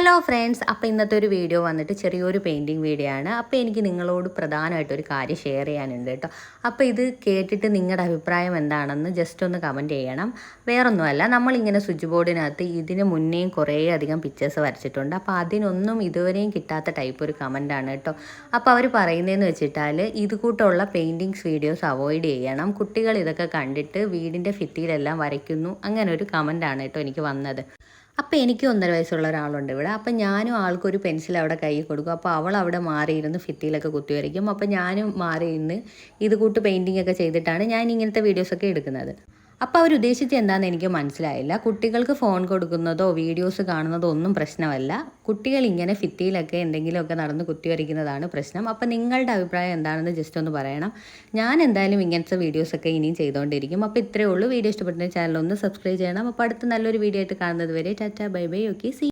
Hello friends, അപ്പോൾ ഇന്നത്തെ ഒരു വീഡിയോ വന്നിട്ട് ചെറിയൊരു പെയിൻറ്റിങ് വീഡിയോ ആണ്. അപ്പോൾ എനിക്ക് നിങ്ങളോട് പ്രധാനമായിട്ടൊരു കാര്യം ഷെയർ ചെയ്യാനുണ്ട് കേട്ടോ. അപ്പോൾ ഇത് കേട്ടിട്ട് നിങ്ങളുടെ അഭിപ്രായം എന്താണെന്ന് ജസ്റ്റ് ഒന്ന് കമൻറ്റ് ചെയ്യണം. വേറൊന്നുമല്ല, നമ്മളിങ്ങനെ സ്വിച്ച് ബോർഡിനകത്ത് ഇതിന് മുന്നേയും കുറേ അധികം പിക്ചേഴ്സ് വരച്ചിട്ടുണ്ട്. അപ്പോൾ അതിനൊന്നും ഇതുവരെയും കിട്ടാത്ത ടൈപ്പ് ഒരു കമൻറ്റാണ് കേട്ടോ. അപ്പോൾ അവർ പറയുന്നതെന്ന് വെച്ചിട്ടാൽ ഇത് കൂട്ടുള്ള പെയിൻറ്റിങ്സ് വീഡിയോസ് അവോയ്ഡ് ചെയ്യണം, കുട്ടികൾ ഇതൊക്കെ കണ്ടിട്ട് വീടിൻ്റെ ഭിത്തിയിലെല്ലാം വരയ്ക്കുന്നു, അങ്ങനെ ഒരു കമൻറ്റാണ് കേട്ടോ എനിക്ക് വന്നത്. അപ്പോൾ എനിക്ക് 1.5 വയസ്സുള്ള ഒരാളുണ്ട് ഇവിടെ. അപ്പോൾ ഞാനും ആൾക്കൊരു പെൻസിൽ അവിടെ കയ്യിൽ കൊടുക്കും. അപ്പോൾ അവൾ അവിടെ മാറിയിരുന്ന് ഭിത്തിയിലൊക്കെ കുത്തി വരയ്ക്കും. അപ്പോൾ ഞാനും മാറിയിരുന്ന് ഇത് കൂട്ട് പെയിൻറ്റിംഗ് ഒക്കെ ചെയ്തിട്ടാണ് ഞാൻ ഇങ്ങനത്തെ വീഡിയോസൊക്കെ എടുക്കുന്നത്. അപ്പോൾ അവരുദ്ദേശിച്ച് എന്താണെന്ന് എനിക്ക് മനസ്സിലായില്ല. കുട്ടികൾക്ക് ഫോൺ കൊടുക്കുന്നതോ വീഡിയോസ് കാണുന്നതോ ഒന്നും പ്രശ്നമല്ല. കുട്ടികൾ ഇങ്ങനെ ഭിത്തിയിലൊക്കെ എന്തെങ്കിലുമൊക്കെ നടന്ന് കുത്തിവരയ്ക്കുന്നതാണ് പ്രശ്നം. അപ്പോൾ നിങ്ങളുടെ അഭിപ്രായം എന്താണെന്ന് ജസ്റ്റ് ഒന്ന് പറയണം. ഞാൻ എന്തായാലും ഇങ്ങനത്തെ വീഡിയോസൊക്കെ ഇനിയും ചെയ്തുകൊണ്ടിരിക്കും. അപ്പോൾ ഇത്രയേ ഉള്ളൂ. വീഡിയോ ഇഷ്ടപ്പെട്ട ചാനൽ ഒന്ന് സബ്സ്ക്രൈബ് ചെയ്യണം. അപ്പോൾ അടുത്ത നല്ലൊരു വീഡിയോ ആയിട്ട് കാണുന്നത് വരെ Tata bye bye. Okay, C.